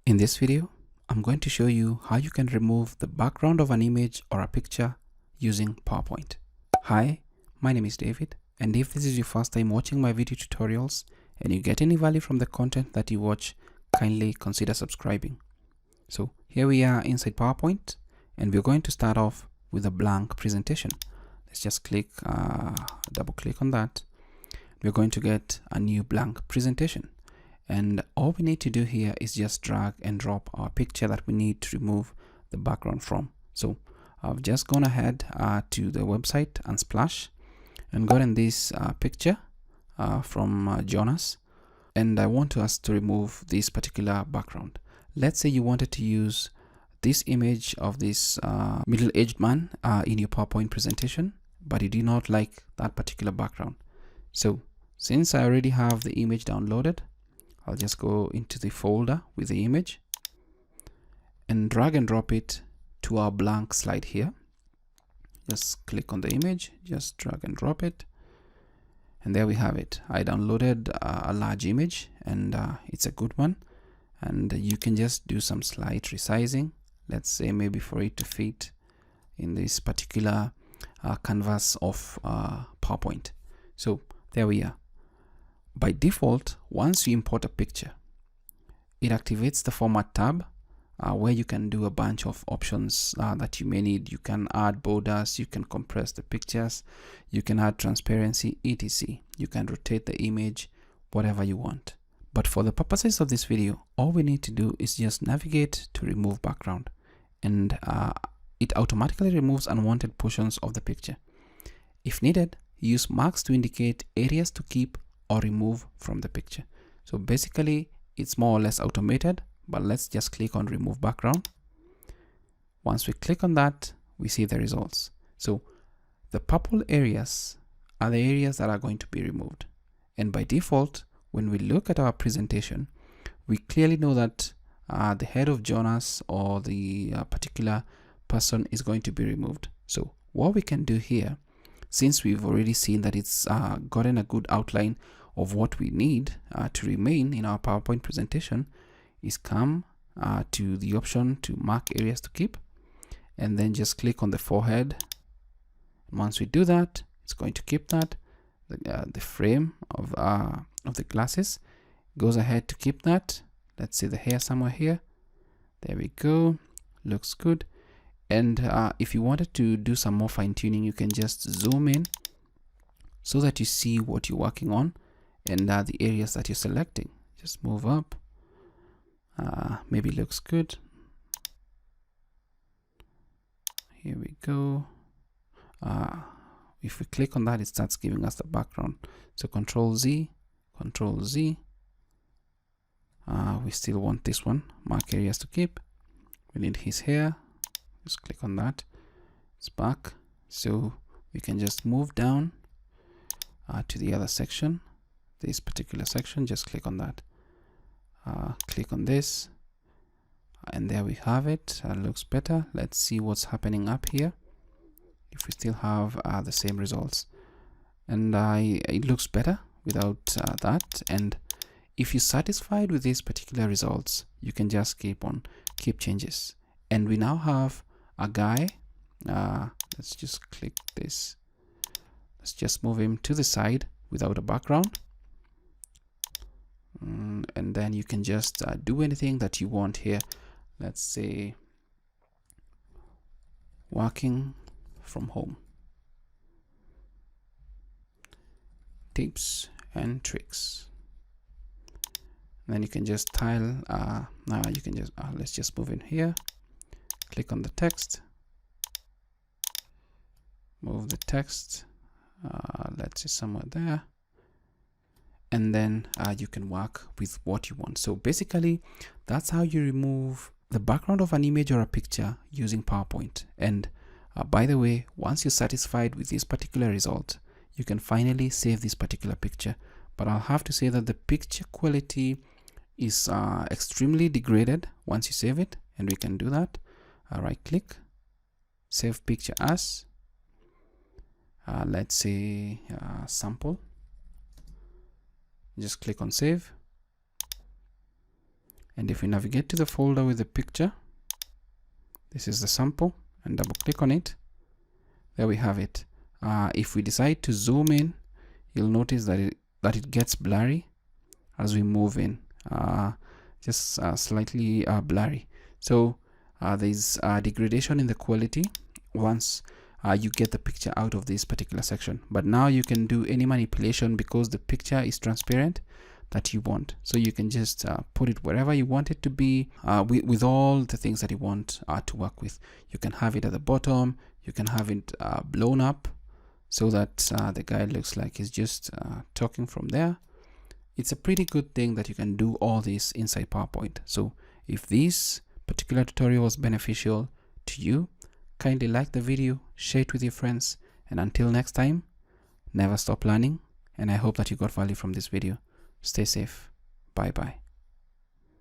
In this video, I'm going to show you how you can remove the background of an image or a picture using PowerPoint. Hi, my name is David, and if this is your first time watching my video tutorials and you get any value from the content that you watch, kindly consider subscribing. So here we are inside PowerPoint, and we're going to start off with a blank presentation. Let's just double click on that. We're going to get a new blank presentation. And all we need to do here is just drag and drop our picture that we need to remove the background from. So I've just gone ahead to the website Unsplash and gotten this picture from Jonas. And I want us to remove this particular background. Let's say you wanted to use this image of this middle-aged man in your PowerPoint presentation, but you do not like that particular background. So since I already have the image downloaded, I'll just go into the folder with the image and drag and drop it to our blank slide here. Just click on the image, just drag and drop it. And there we have it. I downloaded a large image, and it's a good one. And you can just do some slight resizing. Let's say maybe for it to fit in this particular canvas of PowerPoint. So there we are. By default, once you import a picture, it activates the Format tab where you can do a bunch of options that you may need. You can add borders, you can compress the pictures, you can add transparency, etc. You can rotate the image, whatever you want. But for the purposes of this video, all we need to do is just navigate to remove background, and it automatically removes unwanted portions of the picture. If needed, use marks to indicate areas to keep or remove from the picture. So basically it's more or less automated, but let's just click on remove background. Once we click on that, we see the results. So the purple areas are the areas that are going to be removed. And by default, when we look at our presentation, we clearly know that the head of Jonas or the particular person is going to be removed. So what we can do here, since we've already seen that it's gotten a good outline of what we need to remain in our PowerPoint presentation, is come to the option to mark areas to keep, and then just click on the forehead. And once we do that, it's going to keep that. The frame of the glasses goes ahead to keep that. Let's see the hair somewhere here. There we go. Looks good. And if you wanted to do some more fine tuning, you can just zoom in so that you see what you're working on and the areas that you're selecting. Just move up. Maybe looks good. Here we go. If we click on that, it starts giving us the background. So Control Z, Control Z. We still want this one. Mark areas to keep. We need his hair. Just click on that. It's back. So we can just move down to the other section. This particular section, just click on that. Click on this, and there we have it. Looks better. Let's see what's happening up here. If we still have the same results, and it looks better without that. And if you're satisfied with these particular results, you can just keep changes. And we now have a guy. Let's just click this. Let's just move him to the side without a background. And then you can just do anything that you want here. Let's say working from home, tips and tricks. And then you can just tile. Now you can just let's just move in here. Click on the text. Move the text. Let's see somewhere there. And then you can work with what you want. So basically, that's how you remove the background of an image or a picture using PowerPoint. And by the way, once you're satisfied with this particular result, you can finally save this particular picture. But I'll have to say that the picture quality is extremely degraded once you save it, and we can do that. Right click, save picture as, let's say sample. Just click on save, And if we navigate to the folder with the picture, this is the sample, and double click on it, there we have it. If we decide to zoom in, you'll notice that it gets blurry as we move in, just slightly blurry. So there's degradation in the quality once you get the picture out of this particular section. But now you can do any manipulation because the picture is transparent that you want. So you can just put it wherever you want it to be, with all the things that you want to work with. You can have it at the bottom, you can have it blown up so that the guy looks like he's just talking from there. It's a pretty good thing that you can do all this inside PowerPoint. So if this particular tutorial was beneficial to you, kindly like the video, share it with your friends, and until next time, never stop learning. And I hope that you got value from this video. Stay safe. Bye bye.